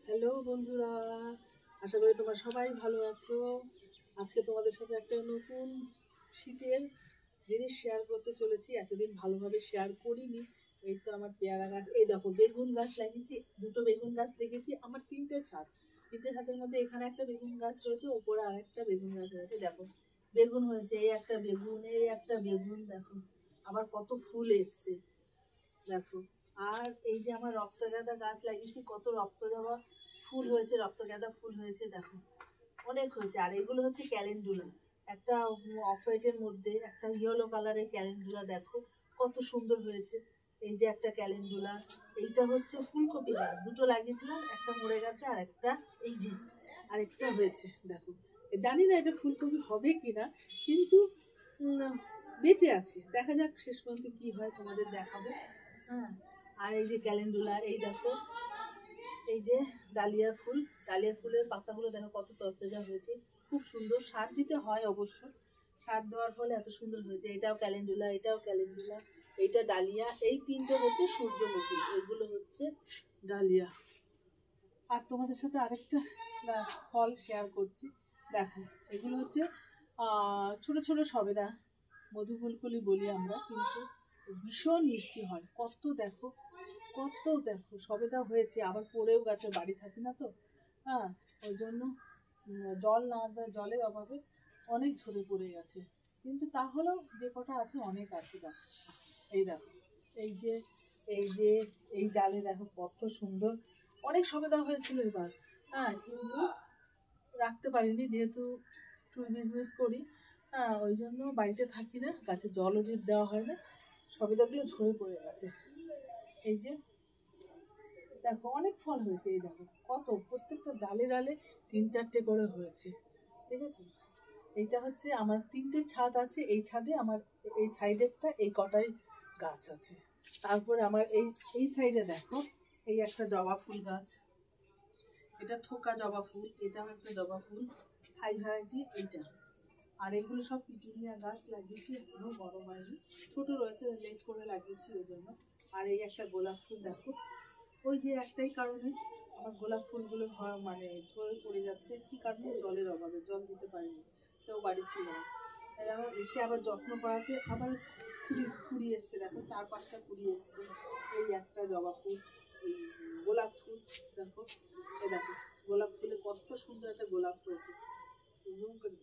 Hello বন্ধুরা, আশা করি তোমরা সবাই ভালো আছো। আজকে তোমাদের সাথে একটা নতুন শীতের জিনিস শেয়ার করতে চলেছি। এতদিন ভালোভাবে শেয়ার করিনি। এই তো আমার পেয়ারা গাছ, এই দেখো বেগুন গাছ লাগিয়েছি, দুটো বেগুন গাছ দেখেছি। আমার তিনটে ছাদের মধ্যে এখানে একটা বেগুন গাছ রয়েছে, ওপরে আরেকটা বেগুন গাছ রয়েছে। দেখো বেগুন হয়েছে, এই একটা বেগুন, এই একটা বেগুন, দেখো আবার কত ফুল এসছে দেখো। আর এই যে আমার রক্তগাঁদা গাছ লাগিয়েছি, কত রক্তজবা ফুল হয়েছে, রক্তগাঁদা ফুল হয়েছে দেখো, অনেক হয়েছে। আর এগুলো হচ্ছে ক্যালেন্ডুলা, একটা অফ হোয়াইটের মধ্যে একটা ইয়েলো কালারের ক্যালেন্ডুলা, দেখো কত সুন্দর হয়েছে। এই যে একটা ক্যালেন্ডুলা, এইটা হচ্ছে ফুলকপি গাছ, দুটো লাগিয়েছিলাম, একটা মরে গেছে আর একটা এই যে আরেকটা হয়েছে দেখো। জানি না এটা ফুলকপি হবে কিনা, কিন্তু বেঁচে আছে, দেখা যাক শেষ পর্যন্ত কি হয়, তোমাদের দেখাবো। হ্যাঁ, আর এই যে ক্যালেন্ডুলা, এই দেখো এই যে ডালিয়া ফুলের পাতাগুলো দেখো কত তরতাজা হয়েছে, খুব সুন্দর। সার দিতে হয় অবশ্য, সার দেওয়ার ফলে এত সুন্দর হয়েছে। এটাও ক্যালেন্ডুলা, এইটা ডালিয়া, এই তিনটে হচ্ছে সূর্যমুখী, এগুলো হচ্ছে ডালিয়া। আর তোমাদের সাথে আরেকটা ফল শেয়ার করছি, দেখো এগুলো হচ্ছে ছোট ছোট সবেদা, মধুফুলকলি বলি আমরা, কিন্তু ভীষণ মিষ্টি হয়। কত দেখো সবেদা হয়েছে, আবার পড়েও গেছে, বাড়ি থাকি না তো, হ্যাঁ, ওই জন্য জল না দেওয়া, জলের অভাবে অনেক ঝরে পড়ে গেছে, কিন্তু তাহলেও যে কটা আছে অনেক আছে। দেখো এই দেখো, এই যে এই যে এই ডালে দেখো কত সুন্দর, অনেক সবেদা হয়েছিল এবার, হ্যাঁ, কিন্তু রাখতে পারিনি, যেহেতু টুর বিজনেস করি, হ্যাঁ, ওই জন্য বাড়িতে থাকি না, গাছে জলও দেওয়া হয় না, সবেদাগুলো ঝরে পড়ে গেছে। এই যে দেখো অনেক ফল হয়েছে, এই দেখো কত, প্রত্যেকটা ডালে ডালে 3-4টে করে হয়েছে, ঠিক আছে। এইটা হচ্ছে আমার তিনটে ছাদ আছে, এই ছাদে আমার এই সাইডেরটা এই কটাই গাছ আছে। তারপরে আমার এই সাইডে দেখো, এই একটা জবা ফুল গাছ, এটা থোকা জবা ফুল, এটাও একটা জবা ফুল, হাই ভ্যারাইটি এইটা। আর এগুলো সব পিটুনিয়া গাছ লাগিয়েছি, এখনো বড় হয়নি, ছোট রয়েছে, লেট করে লাগিয়েছি ওই জন্য। আর এই একটা গোলাপ ফুল দেখো, ওই যে একটাই কারণে আমার গোলাপ ফুলগুলো মানে ঝরে পড়ে যাচ্ছে, কি কারণে, জলের অভাবে, জল দিতে পারিনি, কেউ বাড়ি ছিল না। এবার এসে আবার যত্ন করাতে আবার কুড়ি এসছে, দেখো 4-5টা কুড়ি এসছে। এই একটা জবা ফুল, এই গোলাপ ফুল দেখো, এই দেখো গোলাপ ফুলে কত সুন্দর একটা গোলাপ হয়েছে, জুম করে,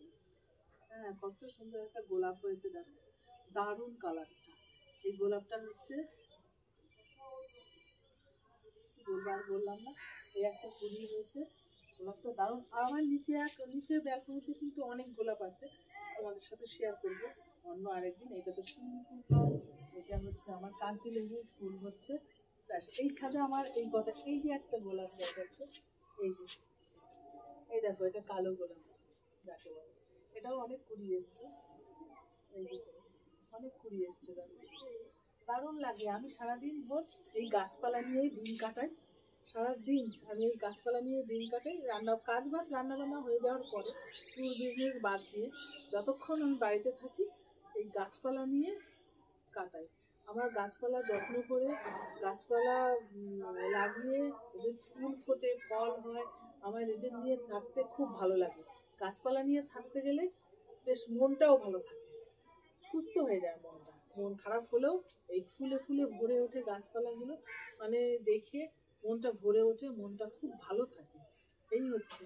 হ্যাঁ কত সুন্দর একটা গোলাপ হয়েছে দেখো, দারুণ কালারটা। এই গোলাপটা হচ্ছে বললাম না, এই একটা কুড়ি হয়েছে, গোলাপটা দারুণ। আর আমার নিচে ব্যালকনিতে কিন্তু অনেক গোলাপ আছে, তোমাদের সাথে শেয়ার করবো অন্য আরেকদিন। এটা তো সুন্দর, এটা হচ্ছে আমার কান্তি লেবুর ফুল হচ্ছে, ব্যাস। এই ছাদে আমার এই গোটা, এই যে একটা গোলাপ দেখাচ্ছে, এই যে এই দেখো, এটা কালো গোলাপ দেখো, এটাও অনেক কুড়ি এসছে, এই যে অনেক কুড়ি এসছে, দারুণ লাগে। আমি সারাদিন ভোর এই গাছপালা নিয়েই দিন কাটাই, সারাদিন আমি এই গাছপালা নিয়ে দিন কাটাই, রান্না বান্না হয়ে যাওয়ার পরে ট্যুর বিজনেস বাদ দিয়ে যতক্ষণ আমি বাড়িতে থাকি এই গাছপালা নিয়ে কাটাই। আমার গাছপালা যত্ন করে, গাছপালা লাগিয়ে, এদের ফুল ফোটে, ফল হয়, আমার এদের নিয়ে থাকতে খুব ভালো লাগে। গাছপালা নিয়ে থাকতে গেলে বেশ মনটাও ভালো থাকে, সুস্থ হয়ে যায় মনটা, মন খারাপ হলেও এই ফুলে ফুলে ভরে ওঠে গাছপালাগুলো, মানে দেখে মনটা ভরে ওঠে, মনটা খুব ভালো থাকে। এই হচ্ছে